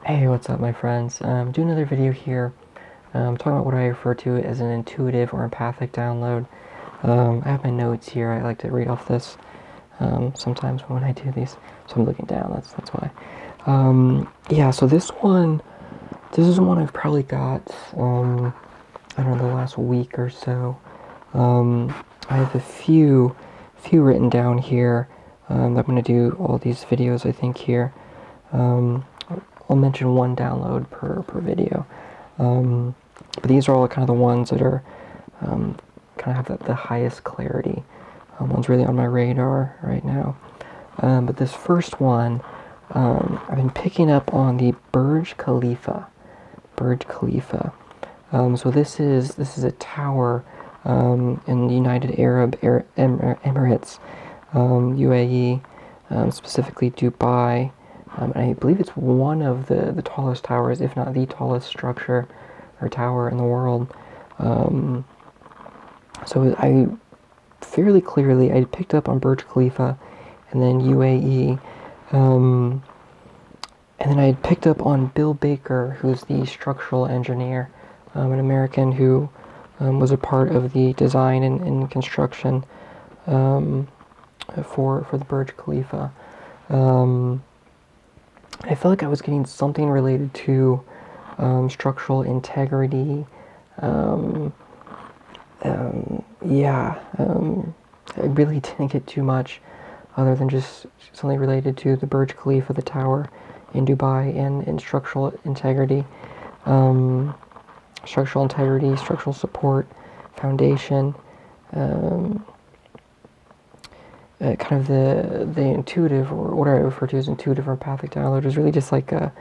Hey, what's up, my friends? Do another video here, talking about what I refer to as an intuitive or empathic download. I have my notes here. I like to read off this sometimes when I do these, so I'm looking down. That's why. Yeah. So this is one I've probably got. I don't know, the last week or so. I have a few written down here. I'm going to do all these videos, I think, here. Um, I'll mention one download per video. But these are all kind of the ones that are kind of have the highest clarity. One's really on my radar right now. But this first one, I've been picking up on the Burj Khalifa. Burj Khalifa. So this is a tower in the United Arab Emirates, U.A.E., specifically Dubai. And I believe it's one of the tallest towers, if not the tallest structure or tower in the world. So I fairly clearly I picked up on Burj Khalifa, and then U.A.E. And then I had picked up on Bill Baker, who's the structural engineer, an American who was a part of the design and construction for the Burj Khalifa. I felt like I was getting something related to structural integrity. Um, yeah, I really didn't get too much other than just something related to the Burj Khalifa, the tower in Dubai, and structural integrity. Um, Structural support, foundation, um, kind of the intuitive, or what I refer to as intuitive or empathic download, is really just like a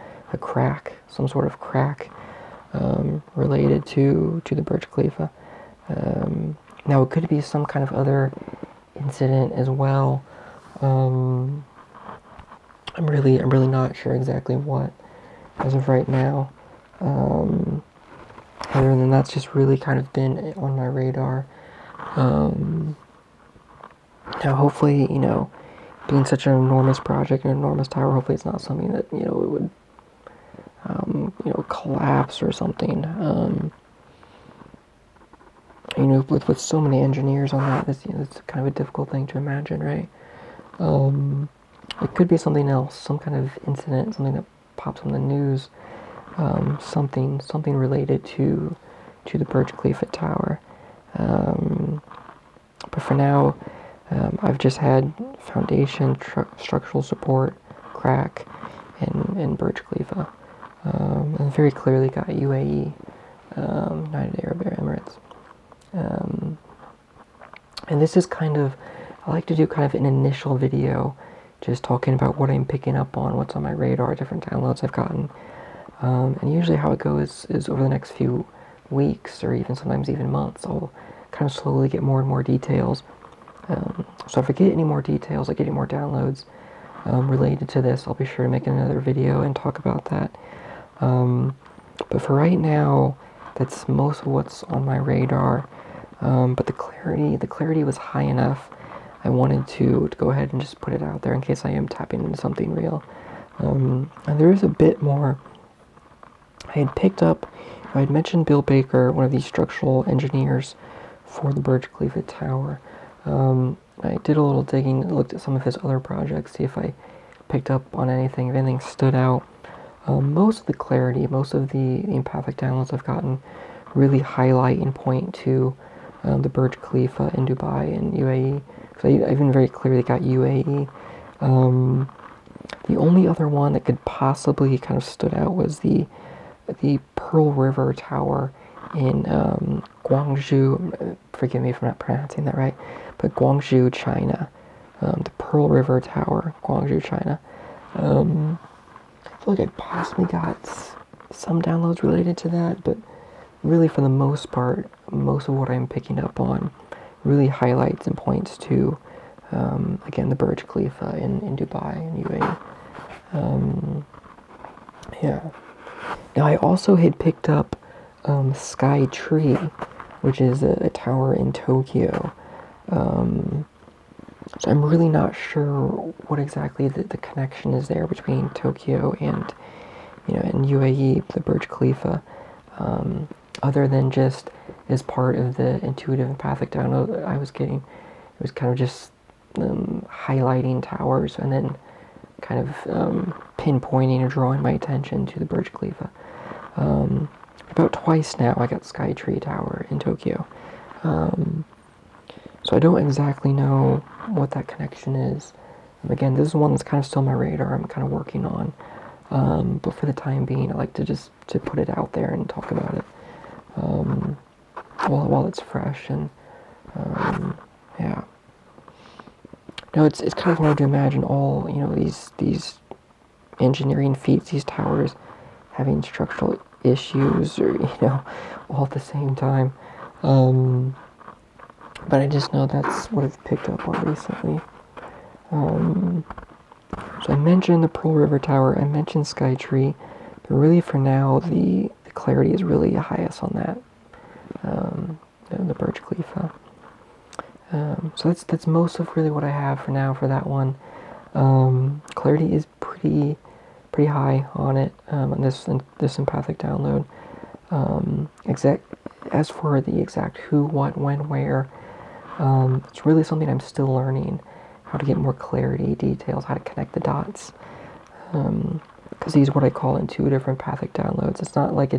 crack, some sort of crack related to the Burj Khalifa. Now it could be some kind of other incident as well. Um, I'm really not sure exactly what as of right now. Um, Other than that's just really kind of been on my radar. Um, Now hopefully, being such an enormous project, an enormous tower, hopefully it's not something that it would collapse or something. With so many engineers on that, it's kind of a difficult thing to imagine, right? Um, it could be something else, some kind of incident, something that pops on the news, something related to the Burj Khalifa tower. Um, but for now, I've just had foundation, structural support, crack, and Burj Khalifa, and very clearly got U.A.E., United Arab Emirates. Um, and this is kind of, I like to do kind of an initial video, just talking about what I'm picking up on, what's on my radar, different downloads I've gotten. And usually how it goes is over the next few weeks, or even sometimes even months, I'll kind of slowly get more and more details. So if I get any more details, I get any more downloads related to this, I'll be sure to make another video and talk about that. But for right now, that's most of what's on my radar. But the clarity was high enough. I wanted to go ahead and just put it out there in case I am tapping into something real. And there is a bit more. I had mentioned Bill Baker, one of the structural engineers for the Burj Khalifa Tower. I did a little digging, looked at some of his other projects, see if I picked up on anything, if anything stood out. Most of the clarity, most of the empathic downloads I've gotten really highlight and point to the Burj Khalifa in Dubai and U.A.E. So I even very clearly got U.A.E. The only other one that could possibly kind of stood out was the Pearl River Tower in Guangzhou. Forgive me if I'm not pronouncing that right, but Guangzhou, China. The Pearl River Tower, Guangzhou, China. I feel like I possibly got some downloads related to that, but really for the most part, most of what I'm picking up on really highlights and points to, again, the Burj Khalifa in Dubai and U.A.E. Yeah. Now I also had picked up Sky Tree, which is a tower in Tokyo. So I'm really not sure what exactly the connection is there between Tokyo in U.A.E, the Burj Khalifa, other than just as part of the intuitive empathic download that I was getting. It was kind of just highlighting towers and then kind of pinpointing or drawing my attention to the Burj Khalifa. About twice now I got Skytree Tower in Tokyo. So I don't exactly know what that connection is. Again, this is one that's kind of still on my radar. I'm kind of working on. But for the time being, I like to put it out there and talk about it while it's fresh. And yeah. No, it's kind of hard to imagine all these engineering feats, these towers having structural issues, or all at the same time. But I just know that's what I've picked up on recently. So I mentioned the Pearl River Tower, I mentioned Skytree, but really for now the clarity is really highest on that, the Burj Khalifa. So that's most of really what I have for now for that one. Clarity is pretty high on it, on this empathic download. As for the exact who, what, when, where, it's really something I'm still learning, how to get more clarity, details, how to connect the dots. Because these are what I call intuitive or empathic downloads. It's not like I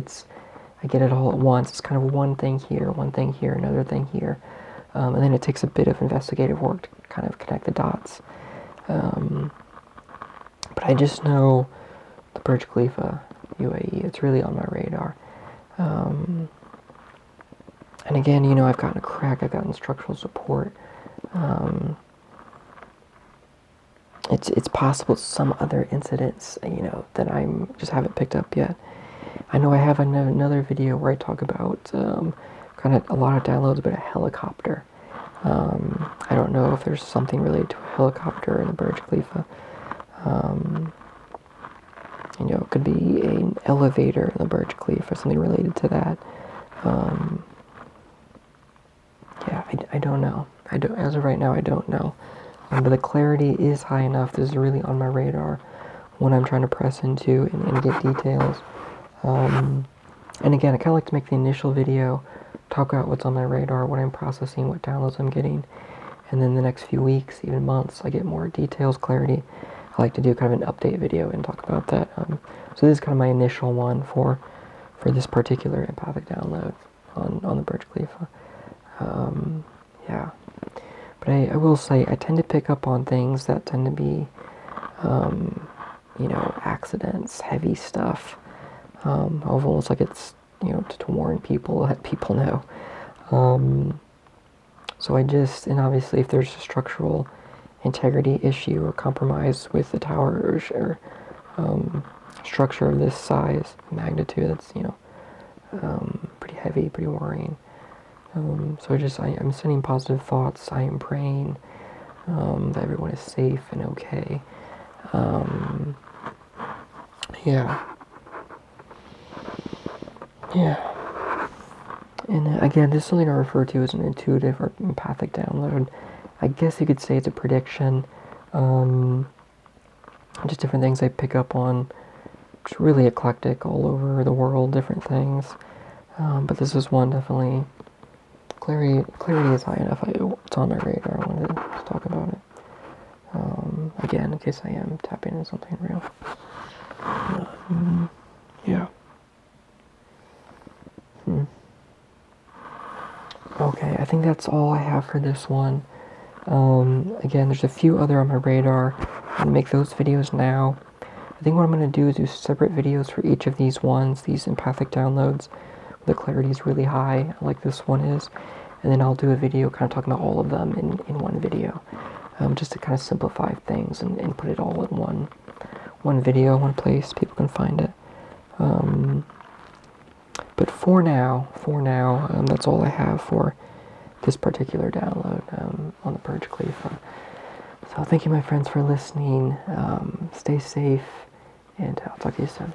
get it all at once. It's kind of one thing here, another thing here. And then it takes a bit of investigative work to kind of connect the dots. But I just know the Burj Khalifa, U.A.E, it's really on my radar. And again, I've gotten a crack, I've gotten structural support. It's possible some other incidents, that I'm just haven't picked up yet. I know I have another video where I talk about kind of a lot of downloads about a helicopter. I don't know if there's something related to a helicopter in the Burj Khalifa. It could be an elevator in the Burj Khalifa, something related to that. Yeah, I don't know. As of right now, I don't know. But the clarity is high enough. This is really on my radar when I'm trying to press into and get details. And again, I kind of like to make the initial video, talk about what's on my radar, what I'm processing, what downloads I'm getting. And then the next few weeks, even months, I get more details, clarity. I like to do kind of an update video and talk about that. So this is kind of my initial one for this particular empathic download on the Burj Khalifa. Yeah. But I will say, I tend to pick up on things that tend to be, accidents, heavy stuff. Almost like it's, to warn people, let people know. So and obviously if there's a structural integrity issue or compromise with the tower or structure of this size, magnitude, that's, pretty heavy, pretty worrying. So I'm sending positive thoughts. I am praying that everyone is safe and okay. Yeah. And again, this is something I refer to as an intuitive or empathic download. I guess you could say it's a prediction. Just different things I pick up on. It's really eclectic all over the world, different things. But this is one definitely. Clarity is high enough. It's on my radar. I wanted to talk about it. Again, in case I am tapping into something real. Yeah. Okay, I think that's all I have for this one. Again, there's a few other on my radar. I'm going to make those videos now. I think what I'm going to do is do separate videos for each of these ones, these empathic downloads. The clarity is really high, like this one is. And then I'll do a video kind of talking about all of them in one video. Just to kind of simplify things and put it all in one video, one place, people can find it. But for now, that's all I have for this particular download on the Burj Khalifa. So thank you, my friends, for listening. Stay safe, and I'll talk to you soon.